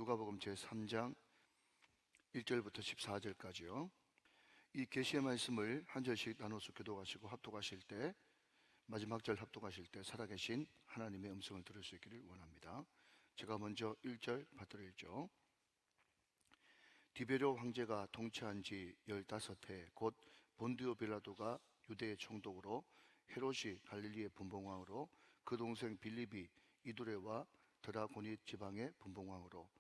누가복음 제3장 1절부터 14절까지요. 이 계시의 말씀을 한 절씩 나눠서 교독하시고 합독하실 때, 마지막 절 합독하실 때 살아계신 하나님의 음성을 들을 수 있기를 원합니다. 제가 먼저 1절 받들어 읽죠. 디베료 황제가 통치한 지 15해 곧 본디오 빌라도가 유대의 총독으로, 헤롯이 갈릴리의 분봉왕으로, 그 동생 빌립이 이두레와 드라고니 지방의 분봉왕으로,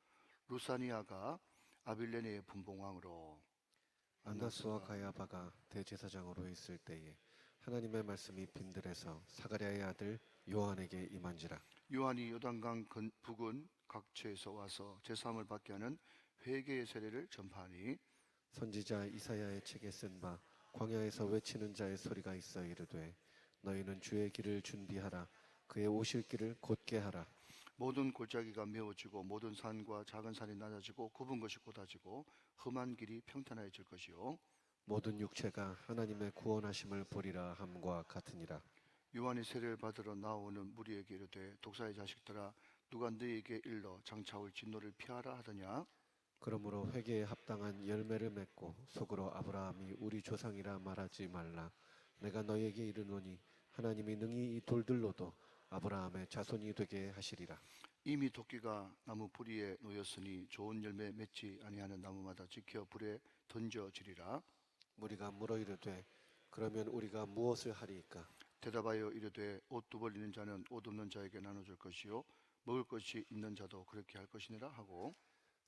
루사니아가 아빌레네의 분봉왕으로, 안나스와 가야바가 대제사장으로 있을 때에 하나님의 말씀이 빈들에서 사가랴의 아들 요한에게 임한지라. 요한이 요단강 북은 각처에서 와서 제사함을 받게 하는 회개의 세례를 전파하니, 선지자 이사야의 책에 쓴 바 광야에서 외치는 자의 소리가 있어 이르되 너희는 주의 길을 준비하라, 그의 오실 길을 곧게 하라. 모든 골짜기가 메워지고 모든 산과 작은 산이 낮아지고 굽은 것이 곧아지고 험한 길이 평탄해질 것이요, 모든 육체가 하나님의 구원하심을 보리라 함과 같으니라. 요한이 세례를 받으러 나오는 무리에게 이르되 독사의 자식들아, 누가 너희에게 일러 장차 올 진노를 피하라 하더냐. 그러므로 회개에 합당한 열매를 맺고 속으로 아브라함이 우리 조상이라 말하지 말라. 내가 너희에게 이르노니 하나님이 능히 이 돌들로도 아브라함의 자손이 되게 하시리라. 이미 도끼가 나무 뿌리에 놓였으니 좋은 열매 맺지 아니하는 나무마다 지켜 불에 던져지리라. 무리가 물어 이르되 그러면 우리가 무엇을 하리이까? 대답하여 이르되 옷 두 벌리는 자는 옷 없는 자에게 나눠줄 것이요 먹을 것이 있는 자도 그렇게 할 것이니라 하고,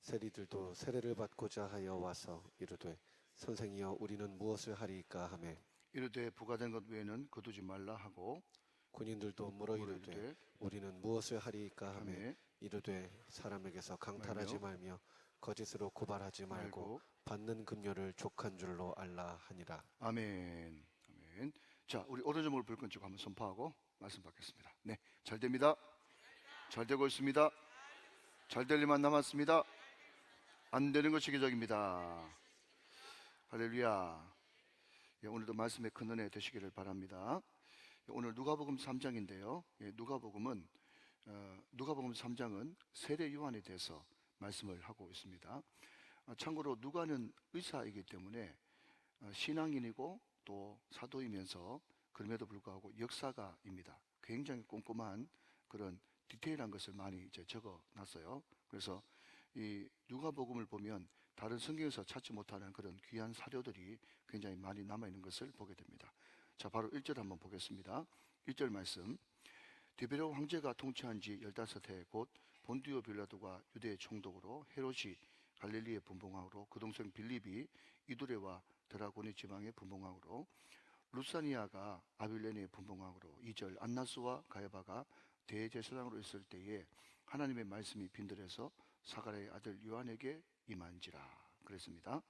세리들도 세례를 받고자 하여 와서 이르되 선생이여 우리는 무엇을 하리이까 하매, 이르되 부과된 것 외에는 거두지 말라 하고, 군인들도 물어 이르되 우리는 무엇을 하리이까 하매, 하매 이르되 사람에게서 강탈하지 말며 거짓으로 고발하지 말고 받는 금료를 족한 줄로 알라 하니라. 아멘. 아멘. 자, 우리 오른쪽 무릎 불끈 쭉 한번 선포하고 말씀 받겠습니다. 네, 잘 됩니다. 잘 되고 있습니다. 잘 될 일만 남았습니다. 안 되는 것이 기적입니다. 할렐루야. 예, 오늘도 말씀에 큰 은혜 되시기를 바랍니다. 예, 오늘 누가복음 3장인데요. 예, 누가복음 3장은 세례 요한에 대해서 말씀을 하고 있습니다. 참고로 누가는 의사이기 때문에 신앙인이고 또 사도이면서 그럼에도 불구하고 역사가입니다. 굉장히 꼼꼼한 그런 디테일한 것을 많이 이제 적어 놨어요. 그래서 이 누가복음을 보면 다른 성경에서 찾지 못하는 그런 귀한 사료들이 굉장히 많이 남아 있는 것을 보게 됩니다. 자, 바로 1절 한번 보겠습니다. 1절 말씀. 디베료 황제가 통치한 지 15해 곧 본디오 빌라도가 유대의 총독으로, 헤롯이 갈릴리의 분봉왕으로, 그 동생 빌립이 이두레와 드라고니 지방의 분봉왕으로, 루사니아가 아빌레네의 분봉왕으로, 2절 안나스와 가야바가 대제사장으로 있을 때에 하나님의 말씀이 빈들에서 사가랴의 아들 요한에게 임한지라 그랬습니다.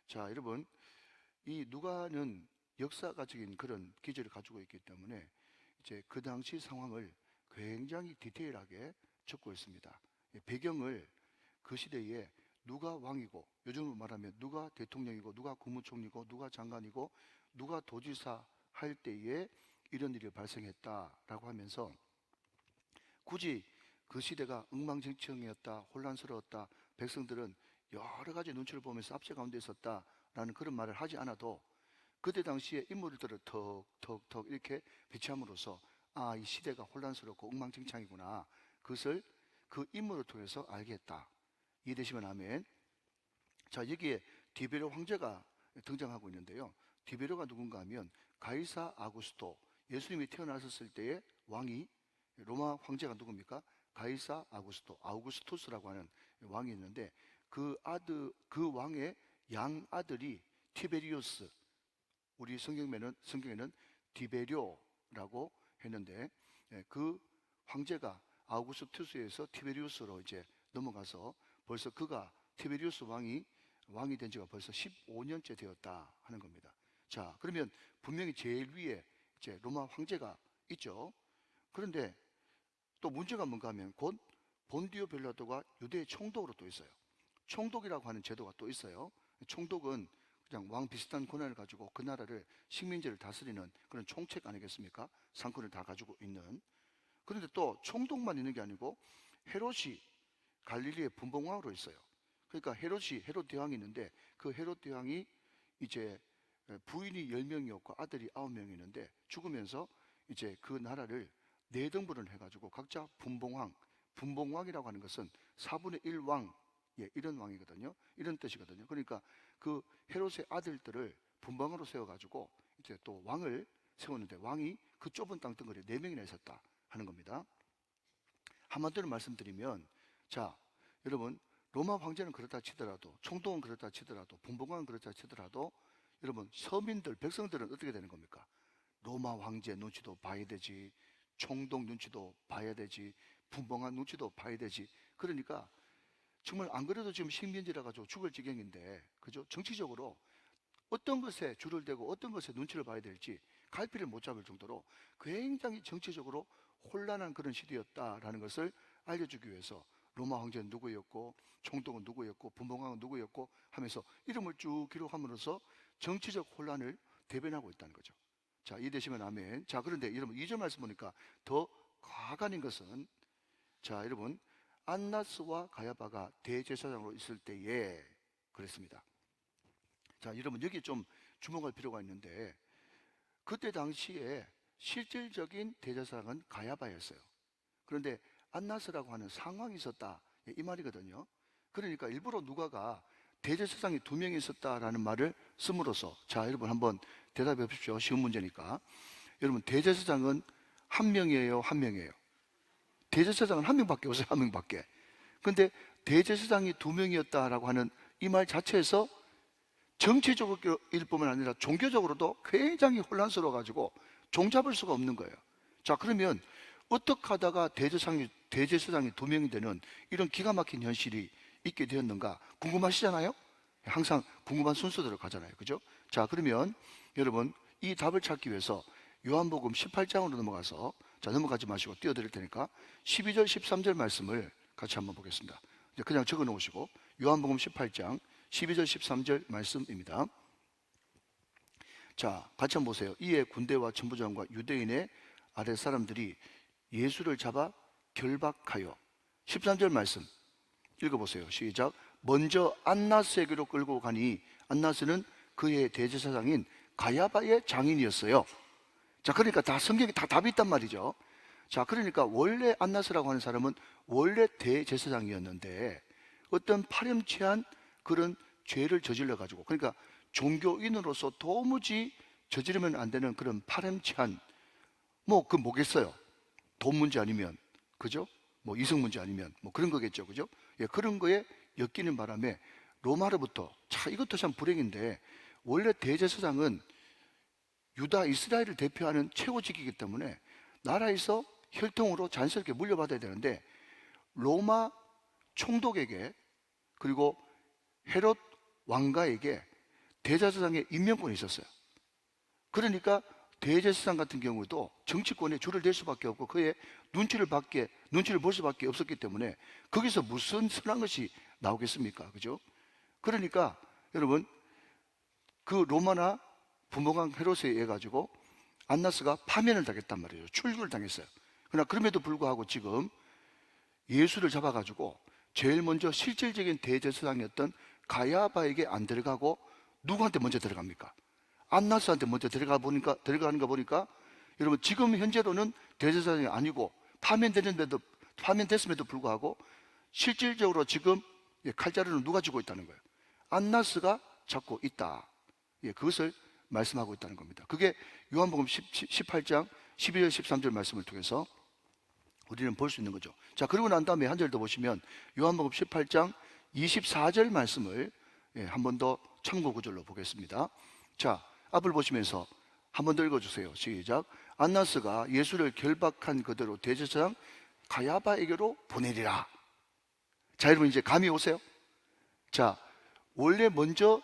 자, 여러분, 이 누가는 역사가적인 그런 기제를 가지고 있기 때문에 이제 그 당시 상황을 굉장히 디테일하게 적고 있습니다. 배경을 그 시대에 누가 왕이고, 요즘으로 말하면 누가 대통령이고, 누가 국무총리고, 누가 장관이고, 누가 도지사 할 때에 이런 일이 발생했다라고 하면서, 굳이 그 시대가 엉망진창이었다, 혼란스러웠다, 백성들은 여러 가지 눈치를 보면서 압제 가운데 있었다라는 그런 말을 하지 않아도 그때 당시에 인물들을 턱턱턱 이렇게 배치함으로써 이 시대가 혼란스럽고 엉망진창이구나, 그것을 그 인물을 통해서 알겠다. 이해되시면 아멘. 자, 여기에 디베료 황제가 등장하고 있는데요. 디베료가 누군가 하면 가이사 아구스토, 예수님이 태어나셨을 때의 왕이, 로마 황제가 누굽니까? 가이사 아우구스토스라고 하는 왕이 있는데, 그 왕의 양 아들이 티베리우스, 우리 성경에는 디베료라고 했는데, 그 황제가 아우구스투스에서 티베리우스로 이제 넘어가서 벌써 그가 티베리우스 왕이 된 지가 벌써 15년째 되었다 하는 겁니다. 자, 그러면 분명히 제일 위에 이제 로마 황제가 있죠. 그런데 또 문제가 뭔가 하면 곧 본디오 빌라도가 유대의 총독으로 또 있어요. 총독이라고 하는 제도가 또 있어요. 총독은 그냥 왕 비슷한 권한을 가지고 그 나라를, 식민지를 다스리는 그런 총책 아니겠습니까? 상권을 다 가지고 있는. 그런데 또 총독만 있는 게 아니고 헤롯이 갈릴리의 분봉왕으로 있어요. 그러니까 헤롯 대왕이 있는데 그 헤롯 대왕이 이제 부인이 10명이었고 아들이 9명이 있는데 죽으면서 이제 그 나라를 네 등분을 해가지고 각자 분봉왕이라고 하는 것은 4분의 1 왕, 이런 왕이거든요. 이런 뜻이거든요. 그러니까 그 헤롯의 아들들을 분봉으로 세워가지고 이제 또 왕을 세웠는데 왕이 그 좁은 땅덩어리에 4명이나 있었다 하는 겁니다. 한마디로 말씀드리면, 자, 여러분, 로마 황제는 그렇다 치더라도, 총독은 그렇다 치더라도, 분봉왕은 그렇다 치더라도, 여러분, 서민들, 백성들은 어떻게 되는 겁니까? 로마 황제 눈치도 봐야 되지, 총독 눈치도 봐야 되지, 분봉왕 눈치도 봐야 되지. 그러니까 정말 안 그래도 지금 식민지라 가지고 죽을 지경인데, 그죠? 정치적으로 어떤 것에 줄을 대고 어떤 것에 눈치를 봐야 될지 갈피를 못 잡을 정도로 굉장히 정치적으로 혼란한 그런 시대였다라는 것을 알려주기 위해서 로마 황제는 누구였고 총독은 누구였고 분봉왕은 누구였고 하면서 이름을 쭉 기록함으로써 정치적 혼란을 대변하고 있다는 거죠. 자, 이해되시면 아멘. 자, 그런데 여러분 2절 말씀 보니까 더 과간인 것은, 자, 여러분, 안나스와 가야바가 대제사장으로 있을 때에 그랬습니다. 자, 여러분 여기 좀 주목할 필요가 있는데, 그때 당시에 실질적인 대제사장은 가야바였어요. 그런데 안나스라고 하는 상황이 있었다, 이 말이거든요. 그러니까 일부러 누가가 대제사장이 2명이 있었다라는 말을 씀으로써, 자, 여러분 한번 대답해 보십시오. 쉬운 문제니까. 여러분, 대제사장은 1명이에요, 1명이에요? 대제사장은 1명밖에 없어요, 1명밖에. 근데 대제사장이 2명이었다라고 하는 이 말 자체에서 정치적일 뿐만 아니라 종교적으로도 굉장히 혼란스러워 가지고 종잡을 수가 없는 거예요. 자, 그러면 어떻게 하다가 대제사장이 2명이 되는 이런 기가 막힌 현실이 있게 되었는가 궁금하시잖아요? 항상 궁금한 순서대로 가잖아요. 그죠? 자, 그러면 여러분 이 답을 찾기 위해서 요한복음 18장으로 넘어가서, 자, 넘어가지 마시고 띄워드릴 테니까 12절 13절 말씀을 같이 한번 보겠습니다. 이제 그냥 적어 놓으시고 요한복음 18장 12절 13절 말씀입니다. 자, 같이 한번 보세요. 이에 군대와 천부장과 유대인의 아랫 사람들이 예수를 잡아 결박하여, 13절 말씀 읽어보세요. 시작. 먼저 안나스에게로 끌고 가니 안나스는 그의 대제사장인 가야바의 장인이었어요. 자, 그러니까 다 성경에 다 답이 있단 말이죠. 자, 그러니까 원래 안나스라고 하는 사람은 원래 대제사장이었는데 어떤 파렴치한 그런 죄를 저질러 가지고, 그러니까 종교인으로서 도무지 저지르면 안 되는 그런 파렴치한, 뭐 그 뭐겠어요? 돈 문제 아니면, 그죠? 뭐 이성 문제 아니면 뭐 그런 거겠죠, 그죠? 예, 그런 거에 엮이는 바람에 로마로부터, 자, 이것도 참 불행인데, 원래 대제사장은 유다 이스라엘을 대표하는 최고직이기 때문에 나라에서 혈통으로 자연스럽게 물려받아야 되는데, 로마 총독에게 그리고 헤롯 왕가에게 대제사장의 임명권이 있었어요. 그러니까 대제사장 같은 경우도 정치권에 줄을 댈 수밖에 없고 그의 눈치를 볼 수밖에 없었기 때문에 거기서 무슨 선한 것이 나오겠습니까? 그죠? 그러니까 여러분, 그 로마나 분봉왕 헤롯에 의해 가지고 안나스가 파면을 당했단 말이에요. 출교를 당했어요. 그러나 그럼에도 불구하고 지금 예수를 잡아가지고 제일 먼저 실질적인 대제사장이었던 가야바에게 안 들어가고 누구한테 먼저 들어갑니까? 안나스한테 먼저 들어가는 거 보니까 여러분, 지금 현재로는 대제사장이 아니고 파면됐음에도 불구하고 실질적으로 지금 칼자루는 누가 쥐고 있다는 거예요? 안나스가 잡고 있다. 그것을 말씀하고 있다는 겁니다. 그게 요한복음 18장 12절 13절 말씀을 통해서 우리는 볼 수 있는 거죠. 자, 그러고 난 다음에 한 절 더 보시면 요한복음 18장 24절 말씀을 한 번 더 참고 구절로 보겠습니다. 자, 앞을 보시면서 한 번 더 읽어주세요. 시작. 안나스가 예수를 결박한 그대로 대제사장 가야바에게로 보내리라. 자, 여러분 이제 감이 오세요? 자, 원래 먼저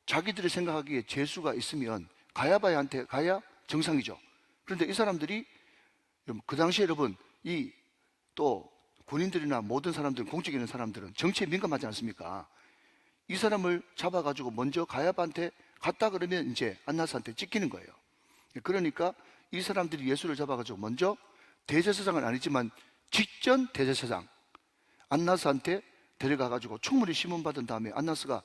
자기들이 생각하기에 죄수가 있으면 가야바한테 가야 정상이죠. 그런데 이 사람들이, 그 당시에 여러분, 이 또 군인들이나 모든 사람들은, 공직에 있는 사람들은 정치에 민감하지 않습니까? 이 사람을 잡아가지고 먼저 가야바한테 갔다 그러면 이제 안나스한테 찍히는 거예요. 그러니까 이 사람들이 예수를 잡아가지고 먼저 대제사장은 아니지만 직전 대제사장 안나스한테 데려가가지고 충분히 심문받은 다음에 안나스가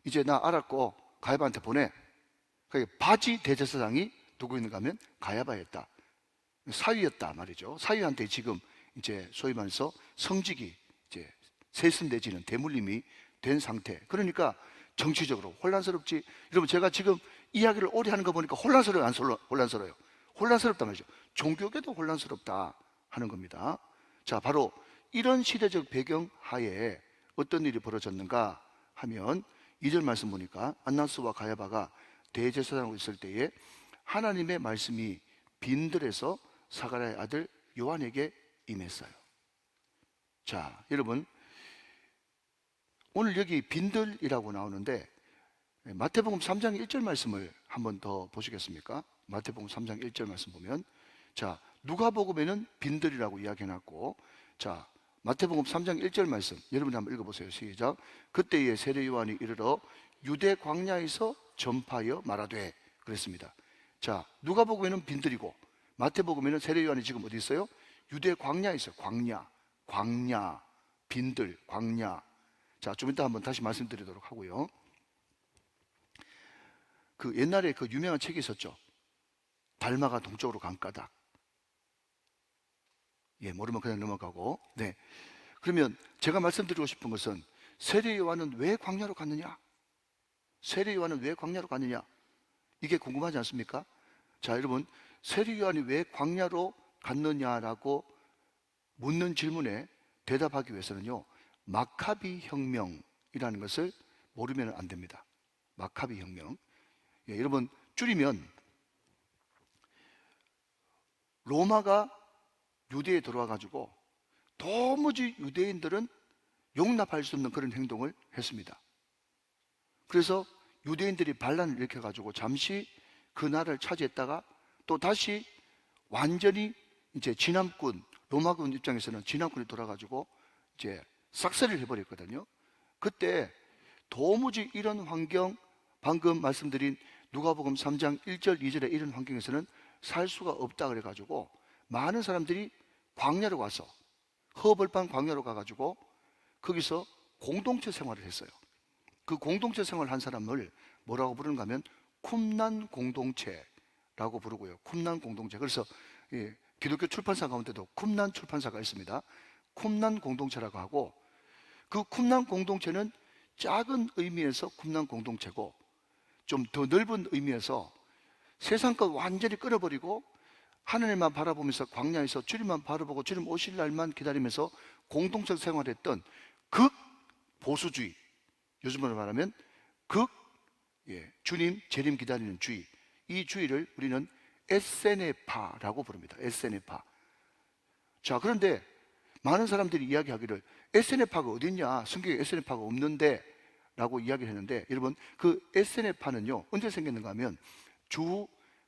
이제 나 알았고 가야바한테 보내. 그러니까 바지 대제사장이 누구 있는가 하면 가야바였다. 사위였다 말이죠. 사위한테 지금 이제 소위 말해서 성직이 이제 세습내지는 대물림이 된 상태. 그러니까 정치적으로 혼란스럽지. 여러분 제가 지금 이야기를 오래 하는 거 보니까 혼란스러워요, 안 혼란스러워요? 혼란스럽단 말이죠. 종교계도 혼란스럽다 하는 겁니다. 자, 바로 이런 시대적 배경 하에 어떤 일이 벌어졌는가 하면 2절 말씀 보니까 안나스와 가야바가 대제사장으로 있을 때에 하나님의 말씀이 빈들에서 사가랴의 아들 요한에게 임했어요. 자, 여러분 오늘 여기 빈들이라고 나오는데 마태복음 3장 1절 말씀을 한번 더 보시겠습니까? 마태복음 3장 1절 말씀 보면, 자, 누가복음에는 빈들이라고 이야기해놨고, 자, 마태복음 3장 1절 말씀 여러분 한번 읽어보세요. 시작. 그때에 세례 요한이 이르러 유대 광야에서 전파하여 말하되 그랬습니다. 자, 누가복음에는 빈들이고 마태복음에는 세례 요한이 지금 어디 있어요? 유대 광야에 있어요. 광야, 빈들, 광야. 자, 좀 이따 한번 다시 말씀드리도록 하고요. 그 옛날에 그 유명한 책이 있었죠. 달마가 동쪽으로 간 까닭. 예, 모르면 그냥 넘어가고. 네. 그러면 제가 말씀드리고 싶은 것은 세례 요한은 왜 광야로 갔느냐? 세례 요한은 왜 광야로 갔느냐? 이게 궁금하지 않습니까? 자, 여러분, 세례 요한이 왜 광야로 갔느냐라고 묻는 질문에 대답하기 위해서는요, 마카비 혁명이라는 것을 모르면 안 됩니다. 마카비 혁명. 예, 여러분, 줄이면 로마가 유대에 들어와 가지고 도무지 유대인들은 용납할 수 없는 그런 행동을 했습니다. 그래서 유대인들이 반란을 일으켜 가지고 잠시 그 나라를 차지했다가 또 다시 완전히 이제 진압군, 로마군 입장에서는 진압군이 돌아가지고 이제 싹쓸이를 해버렸거든요. 그때 도무지 이런 환경, 방금 말씀드린 누가복음 3장 1절 2절의 이런 환경에서는 살 수가 없다 그래가지고 많은 사람들이 광야로 가서 허벌판 광야로 가가지고 거기서 공동체 생활을 했어요. 그 공동체 생활을 한 사람을 뭐라고 부르는가 하면 쿰난 공동체라고 부르고요. 쿰난 공동체. 그래서 예, 기독교 출판사 가운데도 쿰난 출판사가 있습니다. 쿰난 공동체라고 하고, 그 쿰난 공동체는 작은 의미에서 쿰난 공동체고 좀 더 넓은 의미에서 세상 것 완전히 끊어버리고 하나님만 바라보면서 광야에서 주님만 바라보고 주님 오실 날만 기다리면서 공동체 생활했던 극 보수주의, 요즘으로 말하면 극 주님 재림 기다리는 주의, 이 주의를 우리는 에세네파라고 부릅니다. 에세네파. 자, 그런데 많은 사람들이 이야기하기를 에세네파가 어디 있냐, 성경에 에세네파가 없는데 라고 이야기를 했는데, 여러분 그 에세네파는요 언제 생겼는가 하면 주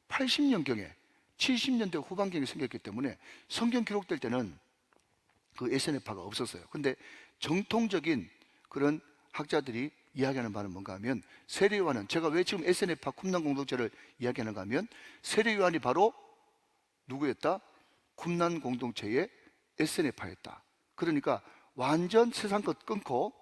80년경에 70년대 후반경에 생겼기 때문에 성경 기록될 때는 그 에세네파가 없었어요. 근데 정통적인 그런 학자들이 이야기하는 바는 뭔가 하면 세례 요한은, 제가 왜 지금 에세네파 쿰난 공동체를 이야기하는가 하면 세례 요한이 바로 누구였다? 쿰난 공동체의 에세네파였다. 그러니까 완전 세상 것 끊고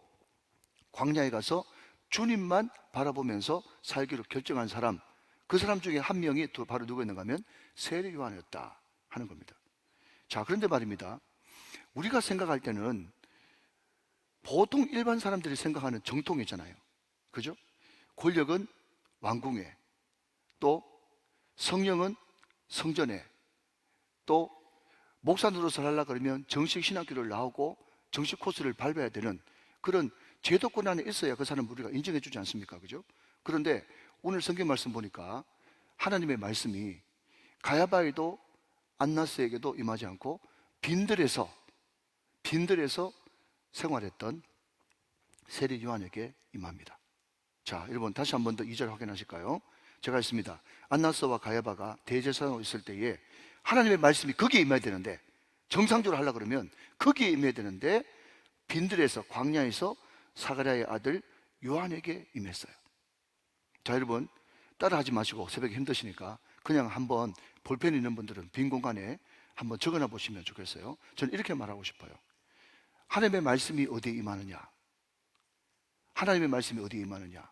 광야에 가서 주님만 바라보면서 살기로 결정한 사람, 그 사람 중에 한 명이 바로 누구였는가 하면 세례 요한이었다 하는 겁니다. 자, 그런데 말입니다, 우리가 생각할 때는 보통 일반 사람들이 생각하는 정통이잖아요. 그죠? 권력은 왕궁에, 또 성령은 성전에, 또 목사 노릇을 하려고 그러면 정식 신학교를 나오고 정식 코스를 밟아야 되는 그런 제도권 안에 있어야 그 사람을 우리가 인정해 주지 않습니까? 그죠? 그런데 오늘 성경 말씀 보니까 하나님의 말씀이 가야바에도 안나스에게도 임하지 않고 빈들에서 생활했던 세례 요한에게 임합니다. 자, 여러분 다시 한 번 더 2절 확인하실까요? 제가 했습니다. 안나스와 가야바가 대제사장으로 있을 때에 하나님의 말씀이 거기에 임해야 되는데, 정상적으로 하려고 그러면 거기에 임해야 되는데 빈들에서, 광야에서 사가랴의 아들 요한에게 임했어요. 자, 여러분 따라하지 마시고 새벽에 힘드시니까 그냥 한번 볼펜 있는 분들은 빈 공간에 한번 적어놔 보시면 좋겠어요. 저는 이렇게 말하고 싶어요. 하나님의 말씀이 어디에 임하느냐? 하나님의 말씀이 어디에 임하느냐?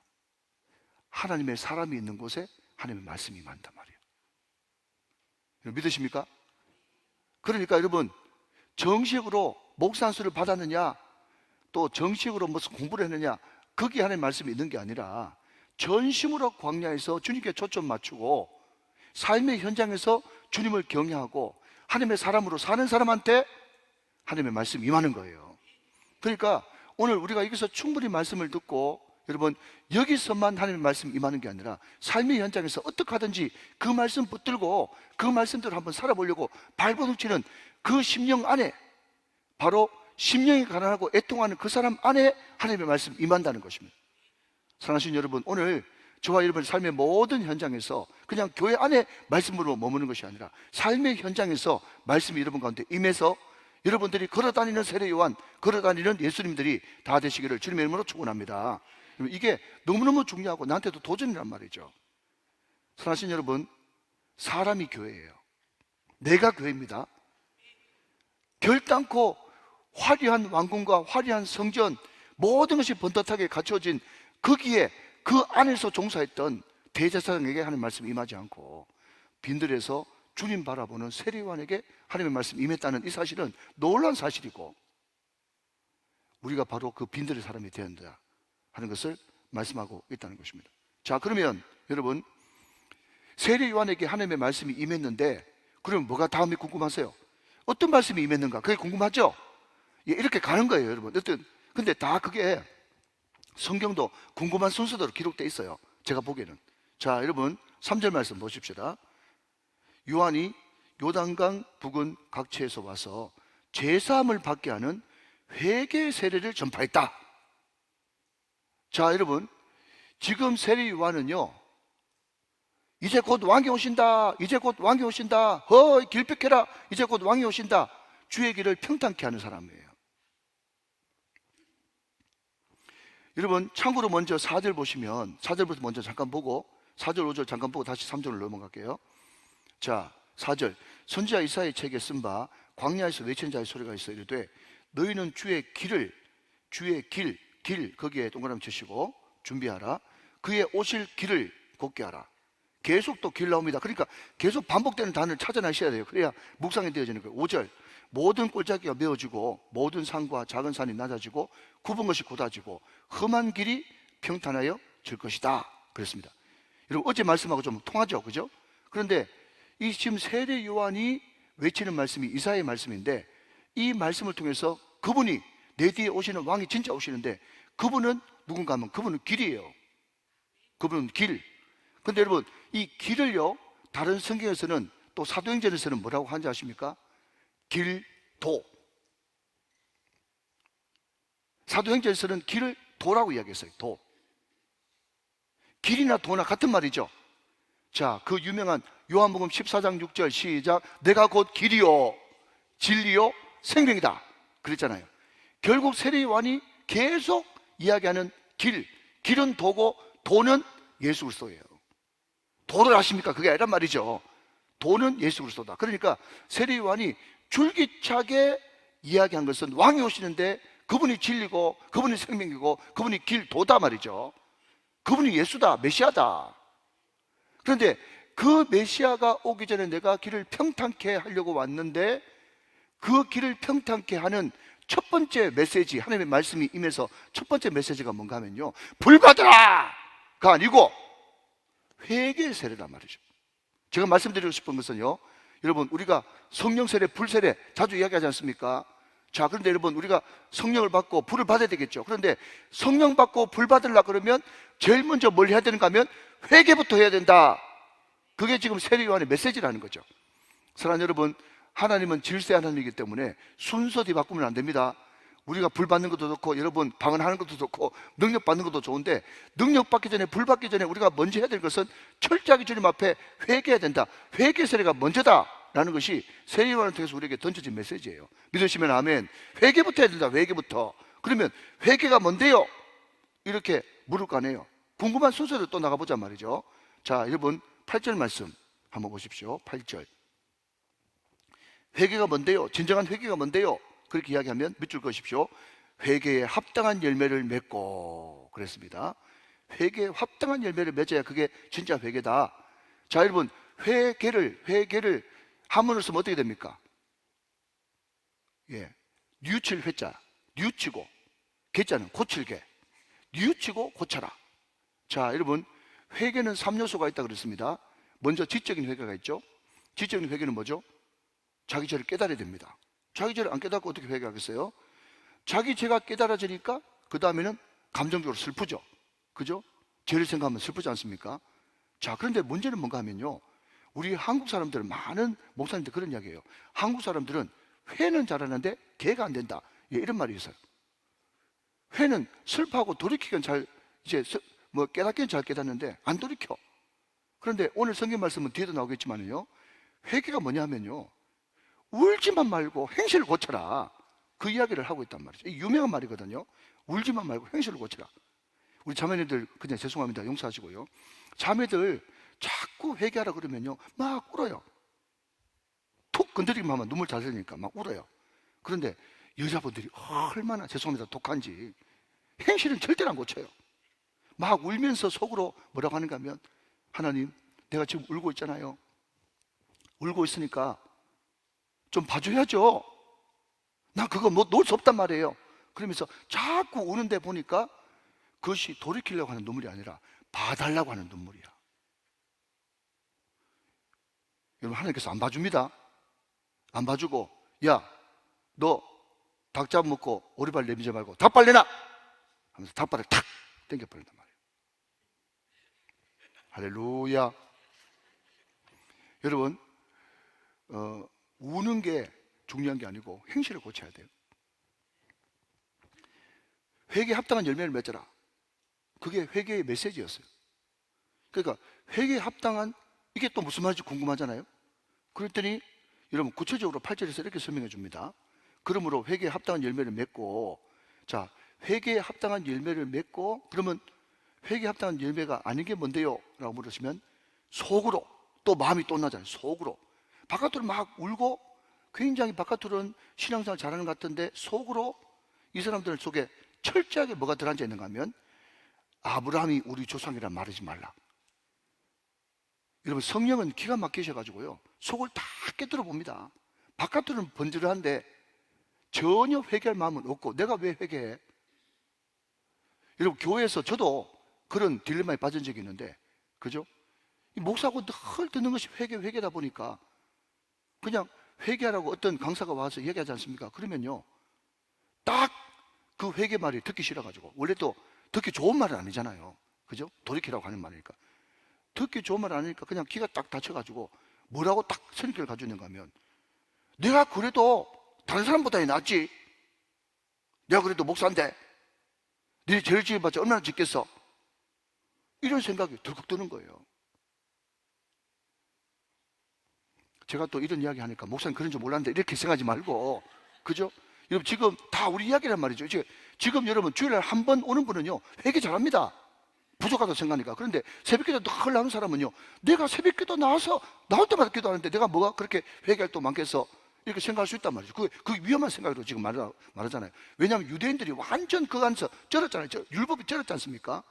하나님의 사람이 있는 곳에 하나님의 말씀이 임한단 말이에요. 믿으십니까? 그러니까 여러분, 정식으로 목사 안수를 받았느냐, 또 정식으로 무슨 공부를 했느냐, 거기에 하나님의 말씀이 있는 게 아니라 전심으로 광야에서 주님께 초점 맞추고 삶의 현장에서 주님을 경외하고 하나님의 사람으로 사는 사람한테 하나님의 말씀이 임하는 거예요. 그러니까 오늘 우리가 여기서 충분히 말씀을 듣고, 여러분, 여기서만 하나님의 말씀이 임하는 게 아니라 삶의 현장에서 어떻게 하든지 그 말씀 붙들고 그 말씀대로 한번 살아보려고 발버둥치는 그 심령 안에, 바로 심령이 가난하고 애통하는 그 사람 안에 하나님의 말씀이 임한다는 것입니다. 사랑하신 여러분, 오늘 저와 여러분의 삶의 모든 현장에서 그냥 교회 안에 말씀으로 머무는 것이 아니라 삶의 현장에서 말씀이 여러분 가운데 임해서 여러분들이 걸어다니는 세례 요한, 걸어다니는 예수님들이 다 되시기를 주님의 이름으로 축원합니다. 이게 너무너무 중요하고 나한테도 도전이란 말이죠. 사랑하신 여러분, 사람이 교회예요. 내가 교회입니다. 결단코 화려한 왕궁과 화려한 성전, 모든 것이 번듯하게 갖춰진 거기에 그 안에서 종사했던 대제사장에게 하나님의 말씀이 임하지 않고 빈들에서 주님 바라보는 세례요한에게 하나님의 말씀이 임했다는 이 사실은 놀라운 사실이고, 우리가 바로 그 빈들의 사람이 되어야 한다 하는 것을 말씀하고 있다는 것입니다. 자, 그러면 여러분, 세례요한에게 하나님의 말씀이 임했는데 그럼 뭐가 다음이 궁금하세요? 어떤 말씀이 임했는가? 그게 궁금하죠? 예, 이렇게 가는 거예요, 여러분. 근데 다 그게 성경도 궁금한 순서대로 기록되어 있어요, 제가 보기에는. 자, 여러분, 3절 말씀 보십시다. 요한이 요단강 부근 각처에서 와서 제사함을 받게 하는 회개 세례를 전파했다. 자, 여러분, 지금 세례 요한은요, 이제 곧 왕이 오신다, 이제 곧 왕이 오신다, 길백해라, 이제 곧 왕이 오신다, 주의 길을 평탄케 하는 사람이에요. 여러분, 참고로 먼저 4절 보시면, 4절부터 먼저 잠깐 보고 4절 5절 잠깐 보고 다시 3절로 넘어갈게요. 자, 4절, 선지자 이사야의 책에 쓴 바 광야에서 외치는 자의 소리가 있어 이르되 너희는 주의 길을, 주의 길 거기에 동그라미 치시고 준비하라. 그의 오실 길을 곧게 하라. 계속 또 길 나옵니다. 그러니까 계속 반복되는 단어를 찾아내셔야 돼요. 그래야 묵상이 되어지는 거예요. 5절, 모든 골짜기가 메어지고 모든 산과 작은 산이 낮아지고 굽은 것이 곧아지고 험한 길이 평탄하여 질 것이다 그랬습니다. 여러분, 어제 말씀하고 좀 통하죠, 그죠? 그런데 이 지금 세례 요한이 외치는 말씀이 이사야의 말씀인데, 이 말씀을 통해서 그분이 내 뒤에 오시는 왕이 진짜 오시는데, 그분은 누군가 하면 그분은 길이에요. 그분은 길. 근데 여러분, 이 길을요, 다른 성경에서는, 또 사도행전에서는 뭐라고 하는지 아십니까? 길도. 사도행전에서는 길을 도라고 이야기했어요. 도. 길이나 도나 같은 말이죠. 자, 그 유명한 요한복음 14장 6절 시작. 내가 곧 길이요 진리요 생명이다 그랬잖아요. 결국 세례 요한이 계속 이야기하는 길은 도고 도는 예수 그리스도예요. 도를 아십니까? 그게 아니란 말이죠. 도는 예수 그리스도다. 그러니까 세례 요한이 줄기차게 이야기한 것은 왕이 오시는데 그분이 진리고 그분이 생명이고 그분이 길도다 말이죠. 그분이 예수다, 메시아다. 그런데 그 메시아가 오기 전에 내가 길을 평탄케 하려고 왔는데, 그 길을 평탄케 하는 첫 번째 메시지, 하나님의 말씀이 임해서 첫 번째 메시지가 뭔가 하면요, 불받으라가 아니고 회개 세례란 말이죠. 제가 말씀드리고 싶은 것은요, 여러분, 우리가 성령 세례, 불 세례 자주 이야기하지 않습니까? 자, 그런데 여러분, 우리가 성령을 받고 불을 받아야 되겠죠. 그런데 성령 받고 불 받으려고 그러면 제일 먼저 뭘 해야 되는가 하면 회개부터 해야 된다. 그게 지금 세례 요한의 메시지라는 거죠. 사랑하는 여러분, 하나님은 질서 하나님이기 때문에 순서 뒤 바꾸면 안 됩니다. 우리가 불 받는 것도 좋고, 여러분 방언하는 것도 좋고, 능력 받는 것도 좋은데, 능력 받기 전에, 불 받기 전에 우리가 먼저 해야 될 것은 철저하게 주님 앞에 회개해야 된다. 회개 세례가 먼저다 라는 것이 세례 요한을 통해서 우리에게 던져진 메시지예요. 믿으시면 아멘. 회개부터 해야 된다. 회개부터. 그러면 회개가 뭔데요? 이렇게 물을 거 아니에요. 궁금한 순서대로 또 나가보자 말이죠. 자, 여러분 8절 말씀 한번 보십시오. 8절. 회개가 뭔데요? 진정한 회개가 뭔데요? 그렇게 이야기하면 몇 줄 것십시오. 회개에 합당한 열매를 맺고 그랬습니다. 회개에 합당한 열매를 맺어야 그게 진짜 회개다. 자, 여러분, 회개를 한문으로 쓰면 어떻게 됩니까? 예, 뉘우칠 회자, 뉘우치고, 개자는 고칠게, 뉘우치고 고쳐라. 자, 여러분, 회개는 3요소가 있다 그랬습니다. 먼저 지적인 회개가 있죠. 지적인 회개는 뭐죠? 자기 죄를 깨달아야 됩니다. 자기 죄를 안 깨닫고 어떻게 회개하겠어요? 자기 죄가 깨달아지니까 그 다음에는 감정적으로 슬프죠. 그죠? 죄를 생각하면 슬프지 않습니까? 자, 그런데 문제는 뭔가 하면요, 우리 한국 사람들은, 많은 목사님들 그런 이야기예요. 한국 사람들은 회는 잘하는데 개가 안 된다, 예, 이런 말이 있어요. 회는 슬퍼하고 돌이키긴 잘, 이제 깨닫기는 잘 깨닫는데 안 돌이켜. 그런데 오늘 성경 말씀은 뒤에도 나오겠지만요, 회개가 뭐냐면요, 울지만 말고 행실을 고쳐라, 그 이야기를 하고 있단 말이죠. 유명한 말이거든요. 울지만 말고 행실을 고쳐라. 우리 자매님들 그냥 죄송합니다, 용서하시고요. 자매들 자꾸 회개하라 그러면요 막 울어요. 툭 건드리기만 하면 눈물 잘 흘리니까 막 울어요. 그런데 여자분들이 얼마나, 죄송합니다, 독한지 행실은 절대로 안 고쳐요. 막 울면서 속으로 뭐라고 하는가 하면, 하나님, 내가 지금 울고 있잖아요. 울고 있으니까 좀 봐줘야죠. 나 그거 뭐 놓을 수 없단 말이에요. 그러면서 자꾸 우는데 보니까 그것이 돌이키려고 하는 눈물이 아니라 봐달라고 하는 눈물이야. 여러분, 하나님께서 안 봐줍니다. 안 봐주고, 야, 너 닭잡 먹고 오리발 내미지 말고 닭발 내놔 하면서 닭발을 탁 당겨버린단 말이에요. 할렐루야. 여러분, 우는 게 중요한 게 아니고 행실을 고쳐야 돼요. 회개에 합당한 열매를 맺어라, 그게 회개의 메시지였어요. 그러니까 회개에 합당한, 이게 또 무슨 말인지 궁금하잖아요. 그랬더니 여러분, 구체적으로 8절에서 이렇게 설명해 줍니다. 그러므로 회개에 합당한 열매를 맺고, 자, 회개에 합당한 열매를 맺고, 그러면 회개에 합당한 열매가 아닌 게 뭔데요? 라고 물으시면, 속으로, 또 마음이 또 나잖아요. 속으로 바깥으로 막 울고, 굉장히 바깥으로는 신앙생활 잘하는 것 같은데 속으로 이 사람들 속에 철저하게 뭐가 들어앉아 있는가 하면, 아브라함이 우리 조상이라 말하지 말라. 여러분, 성령은 기가 막히셔가지고요 속을 다 깨뜨려 봅니다. 바깥으로는 번지르한데 전혀 회개할 마음은 없고, 내가 왜 회개해? 여러분, 교회에서 저도 그런 딜레마에 빠진 적이 있는데, 그죠? 이 목사하고 늘 듣는 것이 회개다 보니까 그냥 회개하라고 어떤 강사가 와서 얘기하지 않습니까? 그러면요, 딱 그 회개 말이 듣기 싫어가지고, 원래 또 듣기 좋은 말은 아니잖아요. 그죠? 돌이키라고 하는 말이니까. 듣기 좋은 말 아니니까 그냥 귀가 딱 닫혀가지고 뭐라고 딱 선입견을 가지고 있는가 하면, 내가 그래도 다른 사람보다 낫지, 내가 그래도 목사인데 네 죄를 지어봤자 얼마나 짓겠어, 이런 생각이 덜컥 드는 거예요. 제가 또 이런 이야기 하니까 목사님 그런 줄 몰랐는데 이렇게 생각하지 말고, 그죠? 여러분, 지금 다 우리 이야기란 말이죠. 지금 여러분, 주일날 한 번 오는 분은요 회개 잘합니다. 부족하다고 생각하니까. 그런데 새벽기도 늘 나오는 사람은요, 내가 새벽기도 나와서 나올 때마다 기도하는데 내가 뭐가 그렇게 회개할 또 많겠어, 이렇게 생각할 수 있단 말이죠. 그 위험한 생각으로 지금 말하잖아요. 왜냐하면 유대인들이 완전 그 안에서 쩔었잖아요. 율법이 쩔었지 않습니까?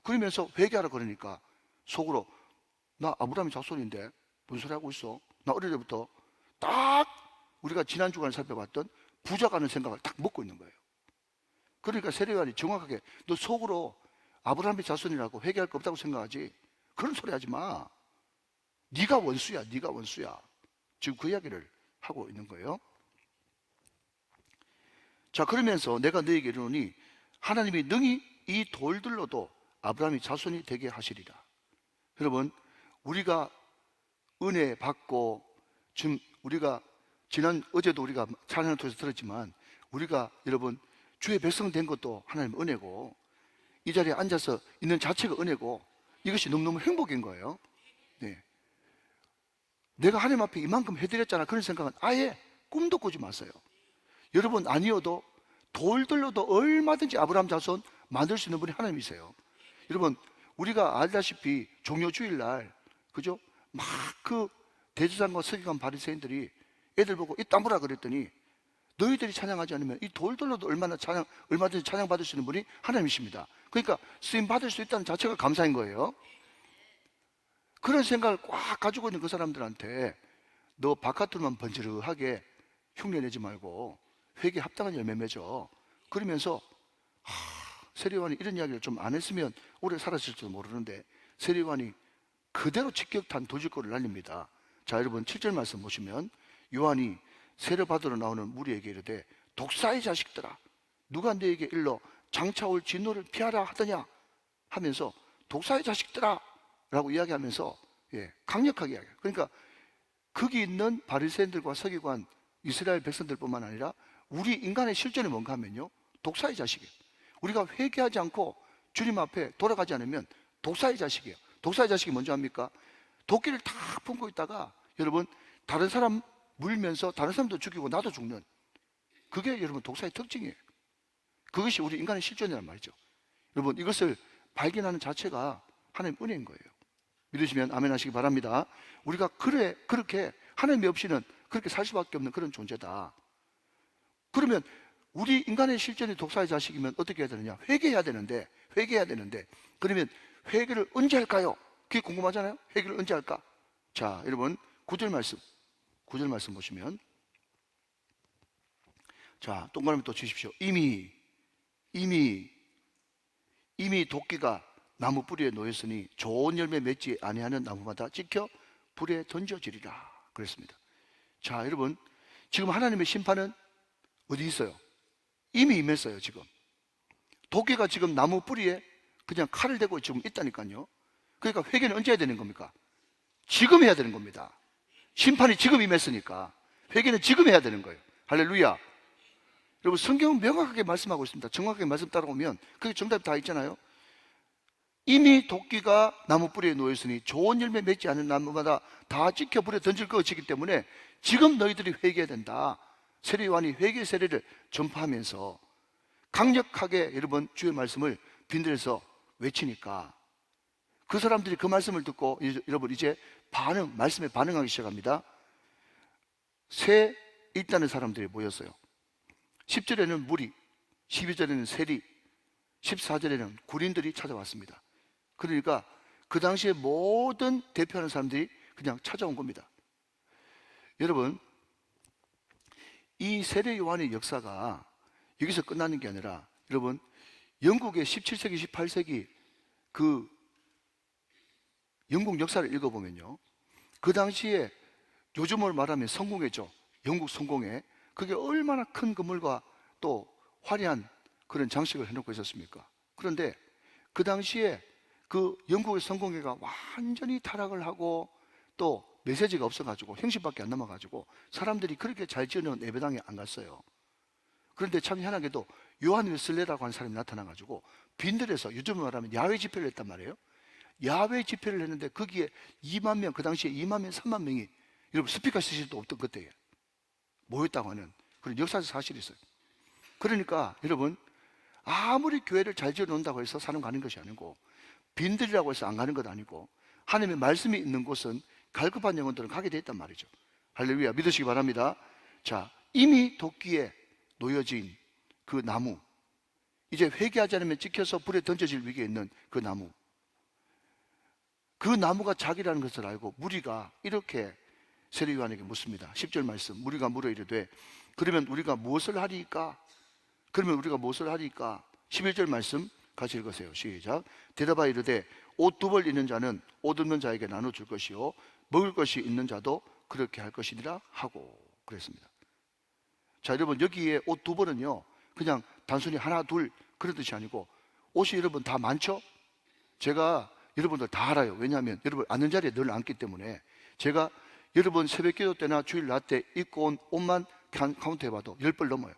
그러면서 회개하라 그러니까 속으로, 나 아브라함의 자손인데 무슨 소리 하고 있어? 나 어릴 때부터 딱 우리가 지난 주간에 살펴봤던 부자가는 생각을 딱 먹고 있는 거예요. 그러니까 세례요한이 정확하게, 너 속으로 아브라함의 자손이라고 회개할 거 없다고 생각하지? 그런 소리 하지 마. 네가 원수야, 네가 원수야. 지금 그 이야기를 하고 있는 거예요. 자, 그러면서 내가 너에게 이르노니 하나님이 능히 이 돌들로도 아브라함의 자손이 되게 하시리라. 여러분, 우리가 은혜 받고, 지금 우리가 어제도 우리가 찬양을 통해서 들었지만, 우리가 여러분 주의 백성 된 것도 하나님의 은혜고, 이 자리에 앉아서 있는 자체가 은혜고, 이것이 너무너무 행복인 거예요. 네. 내가 하나님 앞에 이만큼 해드렸잖아, 그런 생각은 아예 꿈도 꾸지 마세요. 여러분, 아니어도 돌들로도 얼마든지 아브라함 자손 만들 수 있는 분이 하나님이세요. 여러분, 우리가 알다시피 종료주일날, 그죠? 막 그 대제사장과 서기관 바리새인들이 애들 보고 이 따무라 그랬더니 너희들이 찬양하지 않으면 이 돌들로도 얼마든지 찬양받을 수 있는 분이 하나님이십니다. 그러니까 쓰임 받을 수 있다는 자체가 감사인 거예요. 그런 생각을 꽉 가지고 있는 그 사람들한테 너 바깥으로만 번지르하게 흉내내지 말고 회개에 합당한 열매 맺어. 그러면서 세례요한이 이런 이야기를 좀 안 했으면 오래 살았을지도 모르는데 세례요한이 그대로 직격탄 도질거를 날립니다. 자, 여러분 7절 말씀 보시면 요한이 세례 받으러 나오는 무리에게 이르되 독사의 자식들아 누가 너에게 일러 장차 올 진노를 피하라 하더냐 하면서 독사의 자식들아 라고 이야기하면서 강력하게 이야기해요. 그러니까 거기 있는 바리새인들과 서기관 이스라엘 백성들뿐만 아니라 우리 인간의 실존이 뭔가 하면요 독사의 자식이에요. 우리가 회개하지 않고 주님 앞에 돌아가지 않으면 독사의 자식이에요. 독사의 자식이 뭔지 압니까? 도끼를 다 품고 있다가 여러분 다른 사람 물면서 다른 사람도 죽이고 나도 죽는, 그게 여러분 독사의 특징이에요. 그것이 우리 인간의 실존이란 말이죠. 여러분 이것을 발견하는 자체가 하나님 은혜인 거예요. 믿으시면 아멘 하시기 바랍니다. 우리가 그렇게 하나님이 없이는 그렇게 살 수밖에 없는 그런 존재다. 그러면 우리 인간의 실존이 독사의 자식이면 어떻게 해야 되느냐? 회개해야 되는데 그러면 회개를 언제 할까요? 그게 궁금하잖아요. 회개를 언제 할까? 자, 여러분 9절 말씀 보시면, 자, 동그라미 또 주십시오. 이미 도끼가 나무 뿌리에 놓였으니 좋은 열매 맺지 아니하는 나무마다 찍혀 불에 던져지리라 그랬습니다. 자, 여러분 지금 하나님의 심판은 어디 있어요? 이미 임했어요. 지금 도끼가 지금 나무 뿌리에 그냥 칼을 대고 지금 있다니까요. 그러니까 회개는 언제 해야 되는 겁니까? 지금 해야 되는 겁니다. 심판이 지금 임했으니까 회개는 지금 해야 되는 거예요. 할렐루야. 여러분 성경은 명확하게 말씀하고 있습니다. 정확하게 말씀 따라오면 그게 정답이 다 있잖아요. 이미 도끼가 나무 뿌리에 놓였으니 좋은 열매 맺지 않은 나무마다 다 찍혀 불에 던질 것이기 때문에 지금 너희들이 회개해야 된다. 세례 요한이 회개 세례를 전파하면서 강력하게 여러분 주의 말씀을 빈들에서 외치니까 그 사람들이 그 말씀을 듣고 여러분 이제 말씀에 반응하기 시작합니다. 새 있다는 사람들이 모였어요. 10절에는 무리, 12절에는 세리, 14절에는 군인들이 찾아왔습니다. 그러니까 그 당시에 모든 대표하는 사람들이 그냥 찾아온 겁니다. 여러분 이 세례 요한의 역사가 여기서 끝나는 게 아니라 여러분 영국의 17세기 18세기 그 영국 역사를 읽어보면요 그 당시에 요즘으로 말하면 성공회죠. 영국 성공회, 그게 얼마나 큰 건물과 또 화려한 그런 장식을 해놓고 있었습니까? 그런데 그 당시에 그 영국의 성공회가 완전히 타락을 하고 또 메시지가 없어가지고 형식밖에 안 남아가지고 사람들이 그렇게 잘 지어놓은 예배당에 안 갔어요. 그런데 참 희한하게도 요한 웨슬레라고 하는 사람이 나타나가지고 빈들에서 요즘으로 말하면 야외 집회를 했단 말이에요. 야외 집회를 했는데 거기에 2만 명, 그 당시에 2만 명, 3만 명이 여러분 스피커 시스템도 없던 그때에 모였다고 하는 그런 역사적 사실이 있어요. 그러니까 여러분 아무리 교회를 잘 지어놓는다고 해서 사람 가는 것이 아니고 빈들이라고 해서 안 가는 것 아니고 하나님의 말씀이 있는 곳은 갈급한 영혼들은 가게 돼 있단 말이죠. 할렐루야, 믿으시기 바랍니다. 자, 이미 도끼에 놓여진 그 나무, 이제 회개하지 않으면 찍혀서 불에 던져질 위기에 있는 그 나무, 그 나무가 자기라는 것을 알고 무리가 이렇게 세례 요한에게 묻습니다. 10절 말씀, 무리가 물어 이르되 그러면 우리가 무엇을 하리이까? 11절 말씀 같이 읽으세요. 시작. 대답하여 이르되 옷 두 벌 있는 자는 옷 없는 자에게 나눠줄 것이요 먹을 것이 있는 자도 그렇게 할 것이니라 하고 그랬습니다. 자, 여러분 여기에 옷 두 벌은요 그냥 단순히 하나 둘 그런 뜻이 아니고 옷이 여러분 다 많죠? 제가 여러분들 다 알아요. 왜냐하면 여러분 앉는 자리에 늘 앉기 때문에 제가 여러분 새벽기도 때나 주일 낮 때 입고 온 옷만 카운트 해봐도 10벌 넘어요.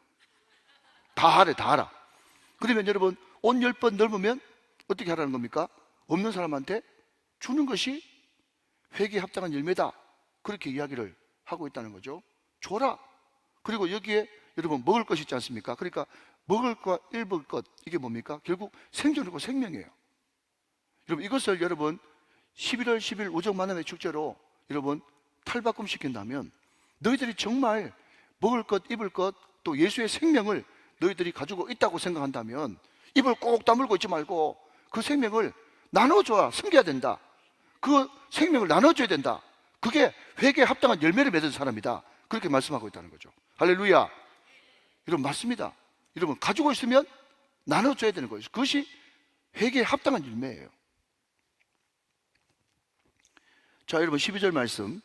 다 알아. 그러면 여러분 옷 10번 넘으면 어떻게 하라는 겁니까? 없는 사람한테 주는 것이 회개에 합당한 열매다, 그렇게 이야기를 하고 있다는 거죠. 줘라. 그리고 여기에 여러분 먹을 것이 있지 않습니까? 그러니까 먹을 것, 입을 것, 이게 뭡니까? 결국 생존이고 생명이에요. 여러분 이것을 여러분 11월 10일 우정 만남의 축제로 여러분 탈바꿈 시킨다면 너희들이 정말 먹을 것, 입을 것, 또 예수의 생명을 너희들이 가지고 있다고 생각한다면 입을 꼭 다물고 있지 말고 그 생명을 나눠줘야 섬겨야 된다. 그 생명을 나눠줘야 된다. 그게 회개에 합당한 열매를 맺은 사람이다. 그렇게 말씀하고 있다는 거죠. 할렐루야. 여러분 맞습니다. 여러분 가지고 있으면 나눠줘야 되는 거예요. 그것이 회개에 합당한 열매예요. 자, 여러분 12절 말씀.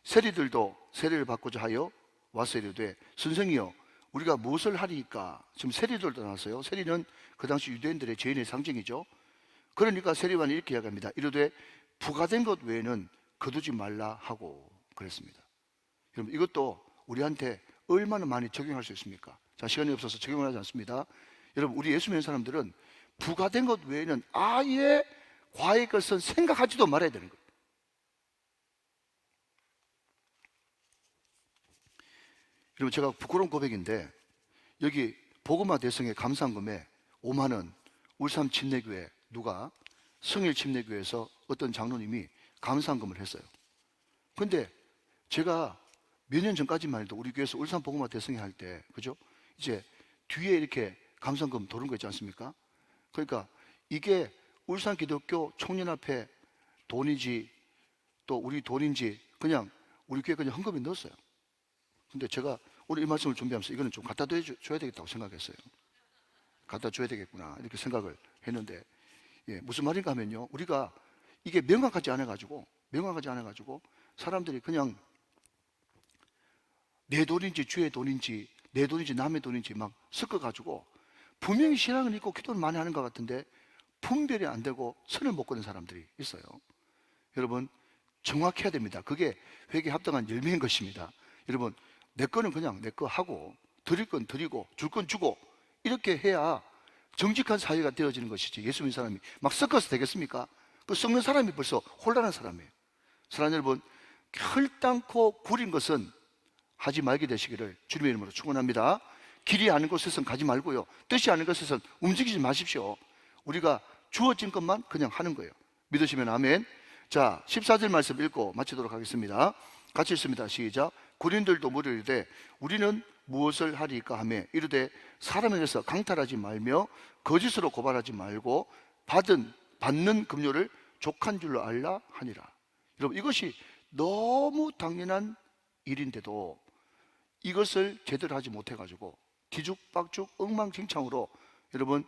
세리들도 세례를 받고자 하여 와서 이르되 선생이여 우리가 무엇을 하리까? 지금 세리들도 나왔어요. 세리는 그 당시 유대인들의 죄인의 상징이죠. 그러니까 세리관이 이렇게 이야기합니다. 이르되 부가된 것 외에는 거두지 말라 하고 그랬습니다. 여러분 이것도 우리한테 얼마나 많이 적용할 수 있습니까? 자, 시간이 없어서 적용을 하지 않습니다. 여러분 우리 예수 믿는 사람들은 부가된 것 외에는 아예 과의 것은 생각하지도 말아야 되는 거예요. 여러분 제가 부끄러운 고백인데 여기 복음화 대성의 감사금에 5만 원 울산 침례교회 누가 성일 침례교회에서 어떤 장로님이 감사금을 했어요. 근데 제가 몇 년 전까지만 해도 우리 교회에서 울산 복음화 대성회 할 때 그죠? 이제 뒤에 이렇게 감사금 도는 거 있지 않습니까? 그러니까 이게 울산 기독교 청년합회 돈인지 또 우리 돈인지 그냥 우리 교회 그냥 헌금에 넣었어요. 근데 제가 오늘 이 말씀을 준비하면서 이거는 좀 갖다 줘야 되겠다고 생각했어요. 갖다 줘야 되겠구나 이렇게 생각을 했는데 무슨 말인가 하면요. 우리가 이게 명확하지 않아가지고 사람들이 그냥 내 돈인지 주의 돈인지 내 돈인지 남의 돈인지 막 섞어가지고 분명히 신앙은 있고 기도를 많이 하는 것 같은데 분별이 안 되고 선을 못 그는 사람들이 있어요. 여러분 정확해야 됩니다. 그게 회개에 합당한 열매인 것입니다. 여러분 내 거는 그냥 내 거 하고 드릴 건 드리고 줄 건 주고 이렇게 해야 정직한 사회가 되어지는 것이지 예수 믿는 사람이 막 섞어서 되겠습니까? 그 섞는 사람이 벌써 혼란한 사람이에요. 사랑하는 여러분 혈당코 구린 것은 하지 말게 되시기를 주님의 이름으로 축원합니다. 길이 아는 곳에선 가지 말고요. 뜻이 아는 곳에선 움직이지 마십시오. 우리가 주어진 것만 그냥 하는 거예요. 믿으시면 아멘. 자 14절 말씀 읽고 마치도록 하겠습니다. 같이 읽습니다. 시작. 군인들도 물으되 우리는 무엇을 하리까 하며 이르되 사람에게서 강탈하지 말며 거짓으로 고발하지 말고 받는 급료를 족한 줄로 알라 하니라. 여러분 이것이 너무 당연한 일인데도 이것을 제대로 하지 못해가지고 뒤죽박죽 엉망진창으로 여러분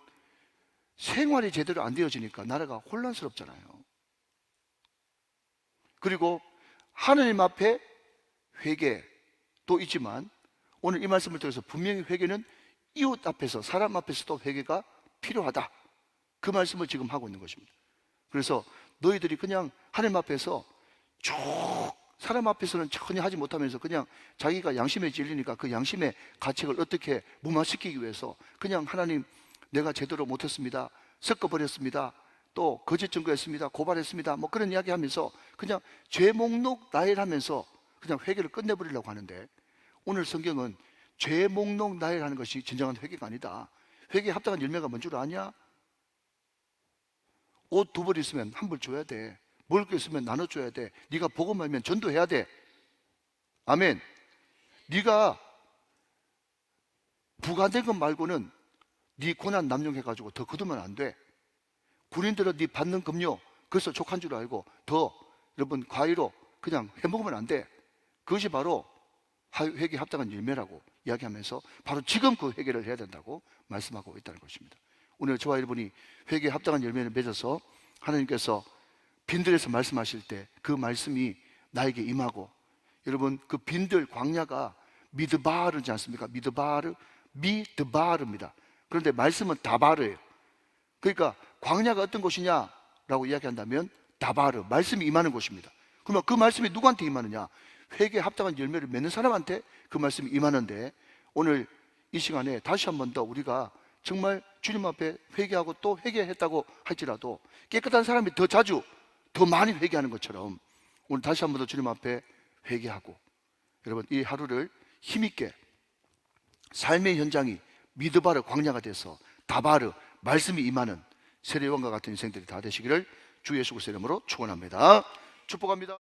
생활이 제대로 안 되어지니까 나라가 혼란스럽잖아요. 그리고 하느님 앞에 회개도 있지만 오늘 이 말씀을 통해서 분명히 회개는 이웃 앞에서 사람 앞에서도 회개가 필요하다. 그 말씀을 지금 하고 있는 것입니다. 그래서 너희들이 그냥 하나님 앞에서 쭉 사람 앞에서는 전혀 하지 못하면서 그냥 자기가 양심에 찔리니까 그 양심의 가책을 어떻게 무마시키기 위해서 그냥 하나님 내가 제대로 못했습니다. 섞어버렸습니다. 또 거짓 증거했습니다. 고발했습니다. 뭐 그런 이야기 하면서 그냥 죄 목록 나열하면서 그냥 회개를 끝내버리려고 하는데 오늘 성경은 죄 목록 나열하는 것이 진정한 회개가 아니다. 회개에 합당한 열매가 뭔 줄 아냐? 옷 2벌 있으면 1벌 줘야 돼. 먹을 게 있으면 나눠줘야 돼. 네가 복음 알면 전도해야 돼. 아멘. 네가 부가된 것 말고는 네 고난 남용해가지고 더 거두면 안 돼. 군인들은 네 받는 급료 그것을 족한 줄 알고 더 여러분 과의로 그냥 해먹으면 안 돼. 그것이 바로 회개에 합당한 열매라고 이야기하면서 바로 지금 그 회개를 해야 된다고 말씀하고 있다는 것입니다. 오늘 저와 여러분이 회개에 합당한 열매를 맺어서 하나님께서 빈들에서 말씀하실 때 그 말씀이 나에게 임하고 여러분 그 빈들 광야가 미드바르지 않습니까? 미드바르입니다. 그런데 말씀은 다바르예요. 그러니까 광야가 어떤 곳이냐라고 이야기한다면 다바르 말씀이 임하는 곳입니다. 그러면 그 말씀이 누구한테 임하느냐? 회개에 합당한 열매를 맺는 사람한테 그 말씀이 임하는데 오늘 이 시간에 다시 한 번 더 우리가 정말 주님 앞에 회개하고 또 회개했다고 할지라도 깨끗한 사람이 더 자주 더 많이 회개하는 것처럼 오늘 다시 한 번 더 주님 앞에 회개하고 여러분 이 하루를 힘있게 삶의 현장이 미드바르 광야가 돼서 다바르 말씀이 임하는 세례요한과 같은 인생들이 다 되시기를 주 예수 그리스도의 이름으로 축원합니다. 축복합니다.